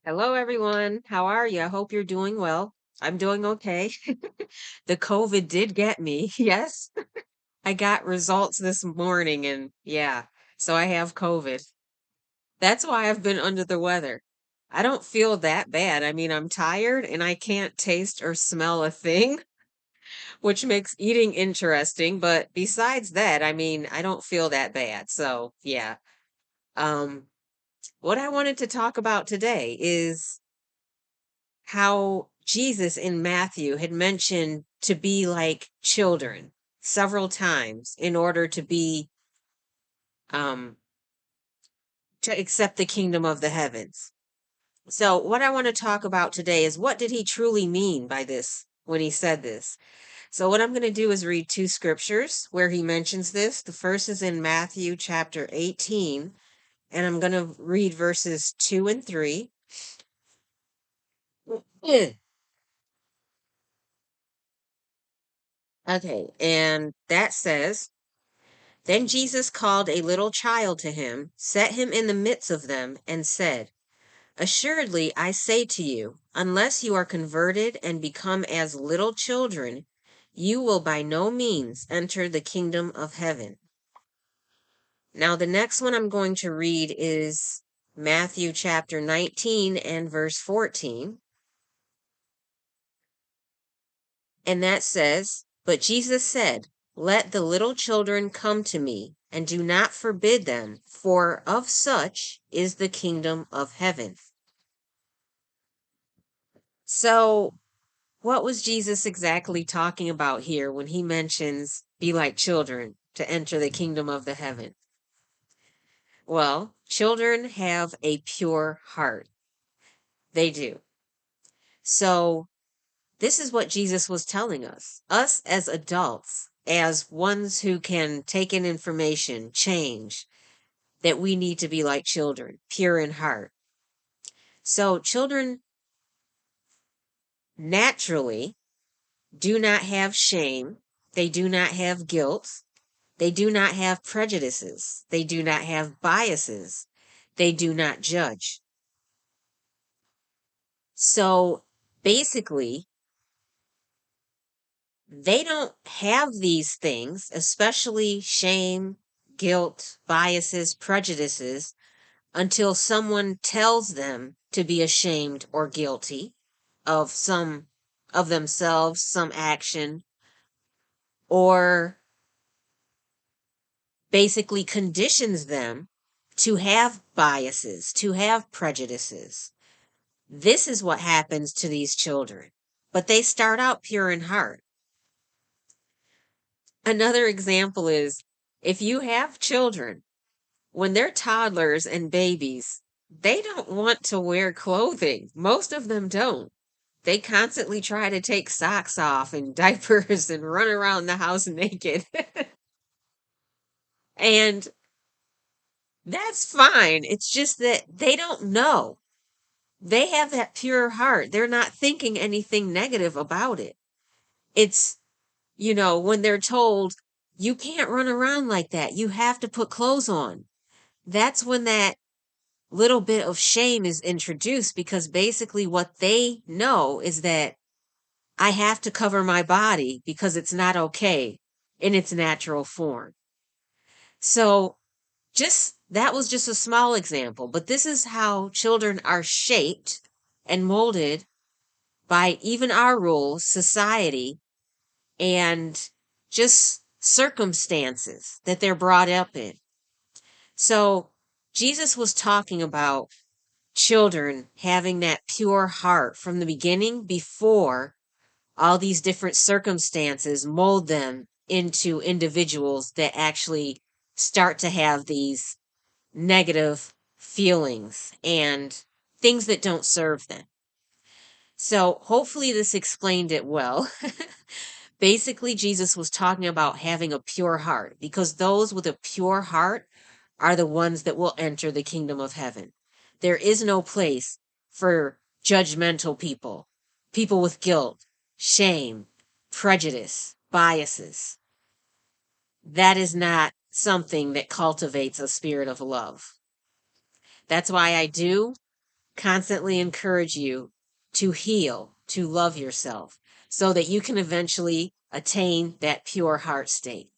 Hello, everyone. How are you? I hope you're doing well. I'm doing okay. The COVID did get me. Yes, I got results this morning, and yeah, so I have COVID. That's why I've been under the weather. I don't feel that bad. I mean, I'm tired and I can't taste or smell a thing, which makes eating interesting. But besides that, I mean, I don't feel that bad. So, yeah. Um, what I wanted to talk about today is how Jesus in Matthew had mentioned to be like children several times in order to be um to accept the kingdom of the heavens. So what I want to talk about today is what did he truly mean by this when he said this? So what I'm going to do is read two scriptures where he mentions this. The first is in Matthew chapter 18, and I'm going to read verses 2 and 3. Okay, and that says, Then Jesus called a little child to him, set him in the midst of them, and said, Assuredly I say to you, unless you are converted and become as little children, you will by no means enter the kingdom of heaven. Now, the next one I'm going to read is Matthew chapter 19 and verse 14. And that says, But Jesus said, Let the little children come to me, and do not forbid them, for of such is the kingdom of heaven. So, what was Jesus exactly talking about here when he mentions be like children to enter the kingdom of the heaven? Well, children have a pure heart. They do. So, this is what Jesus was telling us. Us as adults, as ones who can take in information, change, that we need to be like children, pure in heart. So children naturally do not have shame. They do not have guilt. They do not have prejudices. They do not have biases. They do not judge. So basically, they don't have these things, especially shame, guilt, biases, prejudices, until someone tells them to be ashamed or guilty of some of themselves, some action, or basically conditions them to have biases, to have prejudices. This is what happens to these children. But they start out pure in heart. Another example is if you have children, when they're toddlers and babies, they don't want to wear clothing. Most of them don't. They constantly try to take socks off and diapers and run around the house naked. And that's fine. It's just that they don't know. They have that pure heart. They're not thinking anything negative about it. It's, when they're told, you can't run around like that. You have to put clothes on. That's when that little bit of shame is introduced because basically what they know is that I have to cover my body because it's not okay in its natural form. So just that was just a small example, but this is how children are shaped and molded by even our rules, society, and just circumstances that they're brought up in. So Jesus was talking about children having that pure heart from the beginning before all these different circumstances mold them into individuals that actually start to have these negative feelings and things that don't serve them. So hopefully this explained it well. Basically, Jesus was talking about having a pure heart because those with a pure heart are the ones that will enter the kingdom of heaven. There is no place for judgmental people, people with guilt, shame, prejudice, biases. That is not something that cultivates a spirit of love. That's why I do constantly encourage you to heal, to love yourself, so that you can eventually attain that pure heart state.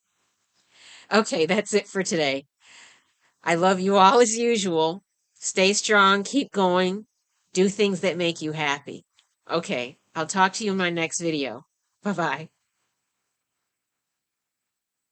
Okay, that's it for today. I love you all as usual. Stay strong, keep going, do things that make you happy. Okay, I'll talk to you in my next video. Bye bye.